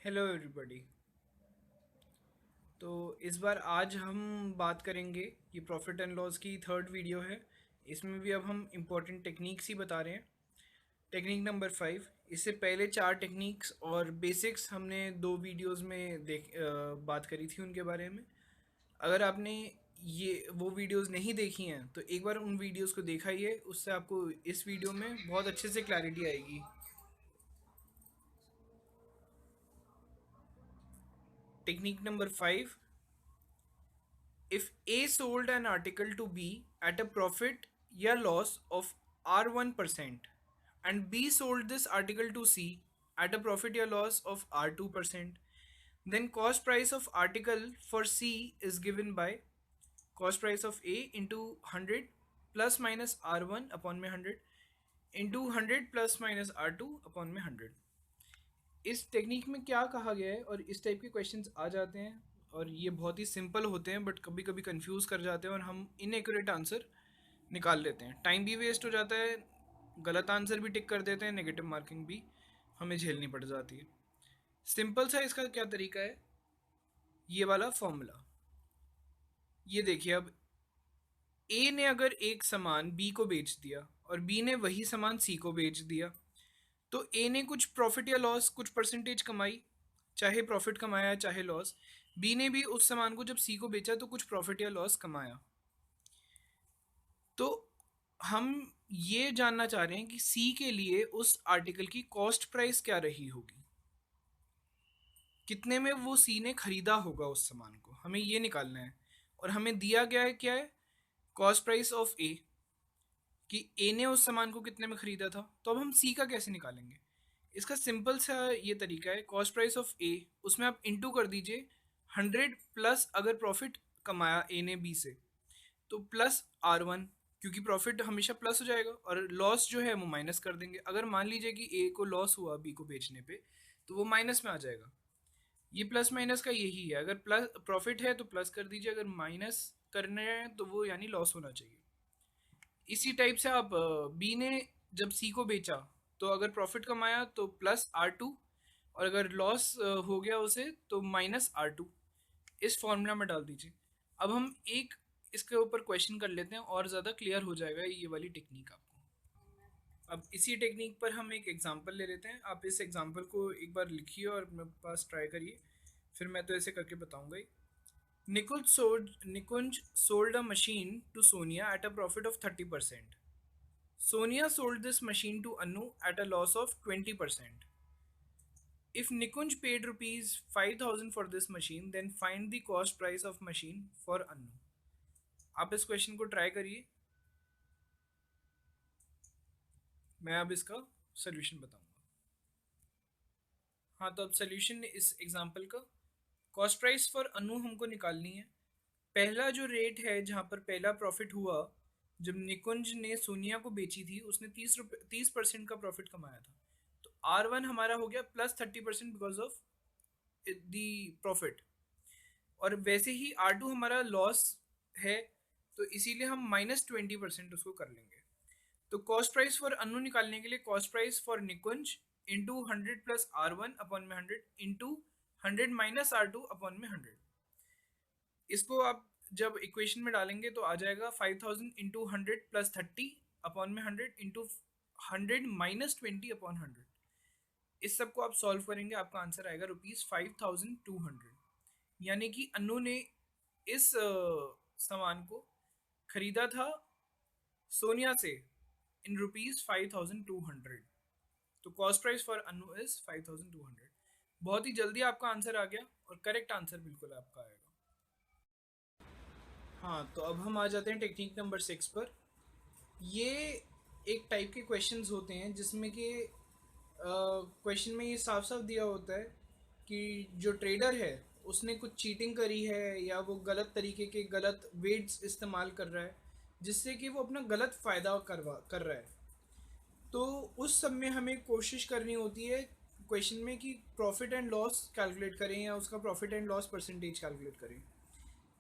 Hello everybody. तो इस बार आज हम बात करेंगे, ये प्रॉफिट एंड लॉस की थर्ड वीडियो है। इसमें भी अब हम इम्पोर्टेंट टेक्निक्स ही बता रहे हैं। Technique number 5। इससे पहले चार टेक्निक्स और बेसिक्स हमने दो वीडियोस में बात करी थी उनके बारे में। अगर आपने ये वो वीडियोस नहीं देखी हैं तो एक बार उन वीडियोस को देखा ही है, उससे आपको इस वीडियो में बहुत अच्छे से क्लैरिटी आएगी। Technique number 5। If A sold an article to B at a profit या loss of R1% and B sold this article to C at a profit या loss of R2%, then cost price of article for C is given by cost price of A into 100 plus minus R1 upon में 100 into 100 plus minus R2 upon में 100। इस technique में क्या कहा गया है और इस टाइप के क्वेश्चंस आ जाते हैं और ये बहुत ही सिंपल होते हैं, बट कभी कभी कंफ्यूज कर जाते हैं और हम इनएक्यूरेट आंसर निकाल लेते हैं। टाइम भी वेस्ट हो जाता है, गलत आंसर भी टिक कर देते हैं, नेगेटिव मार्किंग भी हमें झेलनी पड़ जाती है। सिंपल सा इसका क्या तरीका है, ये वाला फॉर्मूला। ये देखिए, अब ए ने अगर एक सामान बी को बेच दिया और बी ने वही सामान सी को बेच दिया, तो ए ने कुछ प्रॉफिट या लॉस कुछ परसेंटेज कमाई, चाहे प्रॉफिट कमाया चाहे लॉस। बी ने भी उस सामान को जब सी को बेचा तो कुछ प्रॉफिट या लॉस कमाया। तो हम ये जानना चाह रहे हैं कि सी के लिए उस आर्टिकल की कॉस्ट प्राइस क्या रही होगी, कितने में वो सी ने खरीदा होगा उस सामान को, हमें ये निकालना है। और हमें दिया गया है क्या है, कॉस्ट प्राइस ऑफ ए, कि ए ने उस सामान को कितने में खरीदा था। तो अब हम सी का कैसे निकालेंगे। इसका सिंपल सा ये तरीका है, कॉस्ट प्राइस ऑफ ए उसमें आप इंटू कर दीजिए 100 प्लस, अगर प्रॉफिट कमाया ए ने बी से तो प्लस R1, क्योंकि प्रॉफिट हमेशा प्लस हो जाएगा, और लॉस जो है वो माइनस कर देंगे। अगर मान लीजिए कि ए को लॉस हुआ बी को बेचने पे, तो वो माइनस में आ जाएगा। ये प्लस माइनस का यही है, अगर प्लस प्रॉफिट है तो प्लस कर दीजिए, अगर माइनस करने हैं तो वो यानी लॉस होना चाहिए। इसी टाइप से आप बी ने जब सी को बेचा तो अगर प्रॉफिट कमाया तो प्लस R2, और अगर लॉस हो गया उसे तो माइनस R2। इस फॉर्मूला में डाल दीजिए। अब हम एक इसके ऊपर क्वेश्चन कर लेते हैं और ज़्यादा क्लियर हो जाएगा ये वाली टेक्निक आपको। अब इसी टेक्निक पर हम एक एग्जांपल ले लेते हैं। आप इस एग्जांपल को एक बार लिखिए और मेरे पास ट्राई करिए, फिर मैं तो ऐसे करके बताऊंगा ही। Nikunj sold a machine to Sonia at a profit of 30%. Sonia sold this machine to Anu at a loss of 20%. If Nikunj paid rupees 5,000 for this machine, then find the cost price of machine for Anu. आप इस question को try करिए, मैं अब इसका solution बताऊंगा। हाँ, तो अब सोल्यूशन इस एग्जांपल का, कॉस्ट प्राइस फॉर अनु हमको निकालनी है। पहला जो रेट है जहाँ पर पहला प्रॉफिट हुआ, जब निकुंज ने सोनिया को बेची थी उसने 30% का प्रॉफिट कमाया था। तो R1 हमारा हो गया +30% बिकॉज ऑफ द प्रॉफिट। और वैसे ही R2 हमारा लॉस है, तो इसीलिए हम -20% उसको कर लेंगे। तो कॉस्ट प्राइस फॉर अनु निकालने के लिए cost price for Nikunj into 100 plus R1 upon में 100 इंटू 100 माइनस R2 अपॉन में 100। इसको आप जब इक्वेशन में डालेंगे तो आ जाएगा 5000 इंटू 100 प्लस 30 अपॉन में 100 इंटू 100 माइनस 20 अपॉन 100। इस सब को आप सॉल्व करेंगे, आपका आंसर आएगा ₹5200। यानी कि अनु ने इस सामान को खरीदा था सोनिया से इन ₹5200। तो cost price for Anu is 5200। बहुत ही जल्दी आपका आंसर आ गया और करेक्ट आंसर बिल्कुल आपका आएगा। हाँ, तो अब हम आ जाते हैं टेक्निक नंबर 6 पर। ये एक टाइप के क्वेश्चंस होते हैं जिसमें कि क्वेश्चन में ये साफ साफ दिया होता है कि जो ट्रेडर है उसने कुछ चीटिंग करी है या वो गलत तरीके के गलत वेट्स इस्तेमाल कर रहा है, जिससे कि वो अपना गलत फ़ायदा कर रहा है। तो उस सब में हमें कोशिश करनी होती है क्वेश्चन में कि प्रॉफिट एंड लॉस कैलकुलेट करें या उसका profit and loss percentage calculate करें।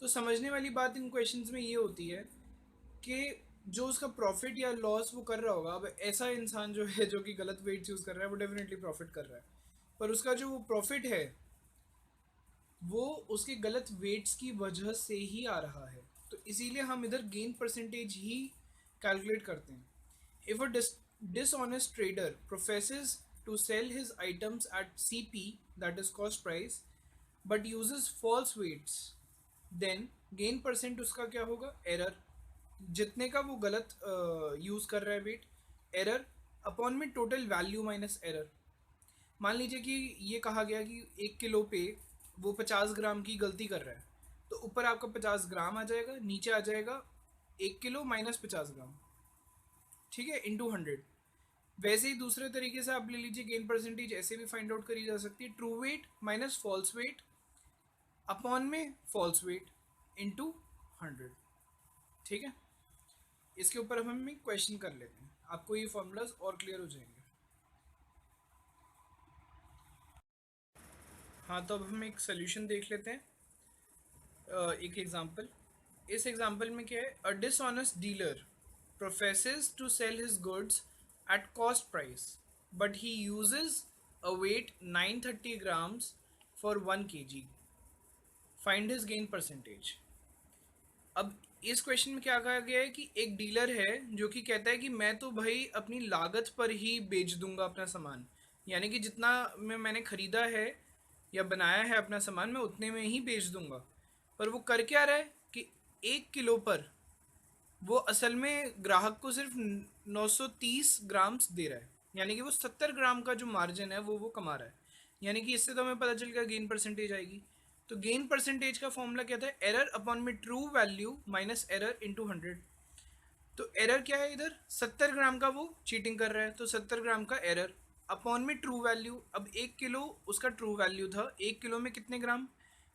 तो समझने वाली बात इन क्वेश्चंस में ये होती है कि जो उसका प्रॉफिट या लॉस वो कर रहा होगा, अब ऐसा इंसान जो है जो कि गलत वेट्स यूज़ कर रहा है वो डेफिनेटली प्रॉफिट कर रहा है। पर उसका जो वो प्रॉफिट है वो उसके गलत वेट्स की वजह से ही आ रहा है। तो इसीलिए हम इधर गेन परसेंटेज ही कैलकुलेट करते हैं। If a dishonest trader professes to sell his items at CP, that is cost price, but uses false weights, then gain percent उसका क्या होगा? एरर। जितने का वो गलत यूज कर रहा है वेट, एरर अपॉन में टोटल वैल्यू माइनस एरर। मान लीजिए कि ये कहा गया कि 1 किलो पे वो 50 ग्राम की गलती कर रहा है, तो ऊपर आपका 50 ग्राम आ जाएगा, नीचे आ जाएगा 1 किलो माइनस 50 ग्राम, ठीक है, इंटू 100। वैसे ही दूसरे तरीके से आप ले लीजिए, गेन परसेंटेज ऐसे भी फाइंड आउट करी जा सकती है, true weight minus false weight upon में फॉल्स वेट इंटू 100। ठीक है, इसके ऊपर हम एक क्वेश्चन कर लेते हैं, आपको ये फॉर्मूलाज और क्लियर हो जाएंगे। हाँ, तो अब हम एक सोल्यूशन देख लेते हैं। एक एग्जांपल, इस एग्जांपल में क्या है? A dishonest dealer professes to sell his goods at cost price, but he uses a weight 930 grams for 1 kg। Find his gain percentage. अब इस क्वेश्चन में क्या कहा गया है कि एक डीलर है जो कि कहता है कि मैं तो भाई अपनी लागत पर ही बेच दूंगा अपना सामान, यानी कि जितना में मैंने खरीदा है या बनाया है अपना सामान, मैं उतने में ही बेच दूंगा। पर वो कर क्या रहा है कि 1 किलो पर वो असल में ग्राहक को सिर्फ 930 ग्राम्स दे रहा है, यानी कि वो 70 ग्राम का जो मार्जिन है वो कमा रहा है। यानी कि इससे तो हमें पता चल गया गेन परसेंटेज आएगी। तो गेन परसेंटेज का फॉर्मूला क्या था? एरर अपॉन में true value minus error into 100। तो एरर क्या है? इधर 70 ग्राम का वो चीटिंग कर रहा है, तो 70 ग्राम का एरर अपॉन में ट्रू वैल्यू। अब 1 किलो उसका ट्रू वैल्यू था, 1 किलो में कितने ग्राम?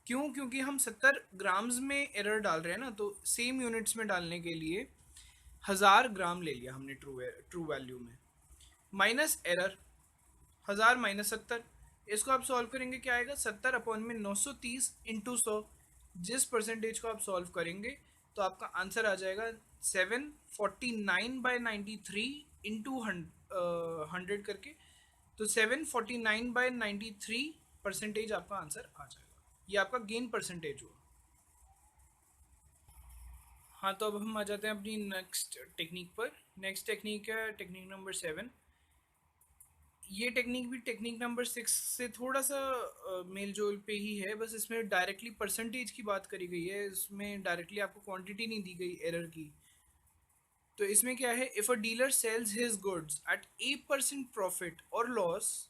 क्यों? क्योंकि हम 70 ग्राम्स में एरर डाल रहे हैं ना, तो सेम यूनिट्स में डालने के लिए 1000 ग्राम ले लिया हमने ट्रू वैल्यू में, माइनस एरर 1000 - 70। इसको आप सॉल्व करेंगे, क्या आएगा? 70 अपॉन में 930 इंटू 100। जिस परसेंटेज को आप सॉल्व करेंगे तो आपका आंसर आ जाएगा 749/93 इंटू 100 करके। तो 749/93 परसेंटेज आपका आंसर आ जाएगा। ये आपका गेन परसेंटेज हुआ। हाँ, तो अब हम आ जाते हैं अपनी नेक्स्ट टेक्निक पर। नेक्स्ट टेक्निक है टेक्निक नंबर 7। ये टेक्निक भी टेक्निक नंबर 6 से थोड़ा सा मेल जोल पे ही है, बस इसमें डायरेक्टली परसेंटेज की बात करी गई है, इसमें डायरेक्टली आपको क्वांटिटी नहीं दी गई एरर की। तो इसमें क्या है? If a dealer sells his goods at A% profit और loss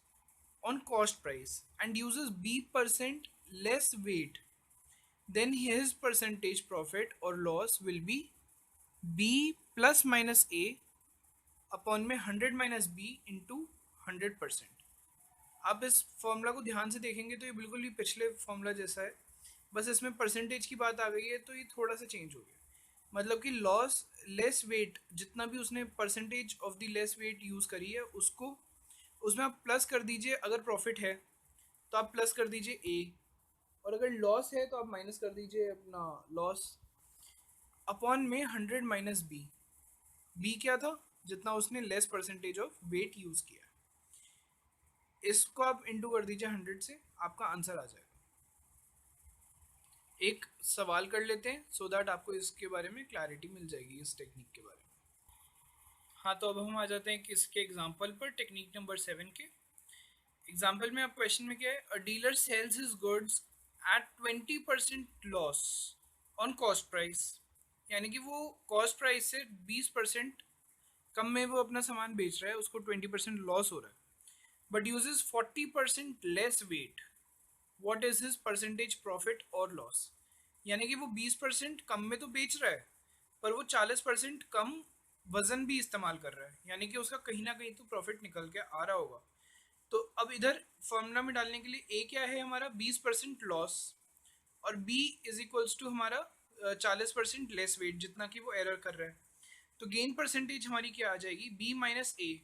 on cost price and uses B% less weight, then his percentage profit or loss will be B plus minus A upon में 100 minus B into 100%। आप इस formula को ध्यान से देखेंगे तो ये बिल्कुल ही पिछले फॉर्मूला जैसा है, बस इसमें परसेंटेज की बात आ गई है, तो ये थोड़ा सा चेंज हो गया। मतलब कि लॉस लेस वेट, जितना भी उसने percentage of the less weight use करी है उसको उसमें आप प्लस कर दीजिए। अगर प्रॉफिट है तो आप प्लस कर दीजिए ए, और अगर लॉस है तो आप माइनस कर दीजिए अपना लॉस, अपॉन में 100 माइनस बी। बी क्या था? जितना उसने less percentage of weight use किया। इसको आप इंटू कर दीजिए 100 से, आपका आंसर आ जाएगा। एक सवाल कर लेते हैं सो दैट आपको इसके बारे में क्लैरिटी मिल जाएगी इस टेक्निक के बारे में। हाँ, तो अब हम आ जाते हैं किसके एग्जांपल पर, टेक्निक नंबर 7 के एग्जांपल में। आप क्वेश्चन में क्या है? अ dealer sells his goods eight 20% loss on cost price, यानी कि वो कॉस्ट प्राइस से 20% कम में वो अपना सामान बेच रहा है, उसको 20% लॉस हो रहा है, but uses 40% less weight. What is his percentage profit और लॉस? यानी कि वो 20% कम में तो बेच रहा है, पर वो 40% कम वजन भी इस्तेमाल कर रहा है, यानी कि उसका कहीं ना कहीं तो प्रॉफिट निकल के आ रहा होगा। तो अब इधर फॉर्मूला में डालने के लिए ए क्या है हमारा? 20% लॉस, और बी इज इक्वल्स टू हमारा 40% लेस वेट, जितना कि वो एरर कर रहा है। तो गेन परसेंटेज हमारी क्या आ जाएगी? बी माइनस ए।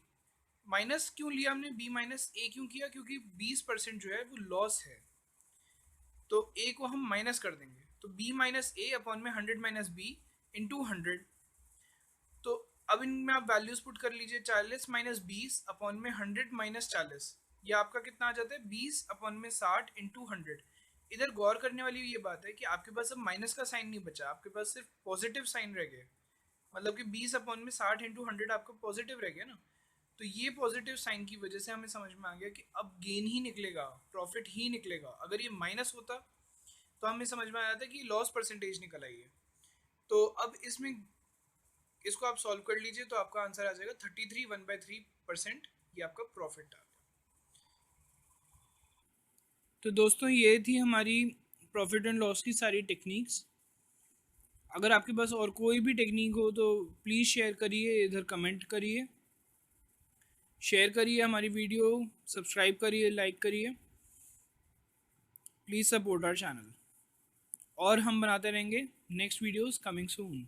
माइनस क्यों लिया हमने? बी माइनस ए क्यों किया? क्योंकि 20% जो है वो लॉस है, तो ए को हम माइनस कर देंगे, तो बी माइनस ए अपॉन में 100 माइनस बी इंटू 100। तो अब इनमें आप वैल्यूज पुट कर लीजिए, 40 माइनस 20 अपॉन में 100 माइनस 40। ये आपका कितना आ जाता है 20/60 × 100। इधर गौर करने वाली ये बात है कि आपके पास अब माइनस का साइन नहीं बचा, आपके पास सिर्फ पॉजिटिव साइन रह गया। मतलब कि 20/60 × 100 आपका पॉजिटिव रह गया ना। तो ये पॉजिटिव साइन की वजह से हमें समझ में आ गया कि अब गेन ही निकलेगा, प्रॉफिट ही निकलेगा। अगर ये माइनस होता तो हमें समझ में आया था कि लॉस परसेंटेज निकल आई है। तो अब इसमें इसको आप सॉल्व कर लीजिए तो आपका आंसर आ जाएगा 33 1/3%। ये आपका प्रॉफिट आ गया। तो दोस्तों ये थी हमारी प्रॉफिट एंड लॉस की सारी टेक्निक्स। अगर आपके पास और कोई भी टेक्निक हो तो प्लीज़ शेयर करिए, इधर कमेंट करिए, शेयर करिए हमारी वीडियो, सब्सक्राइब करिए, लाइक करिए। प्लीज़ सपोर्ट आवर चैनल और हम बनाते रहेंगे नेक्स्ट वीडियोस कमिंग सून।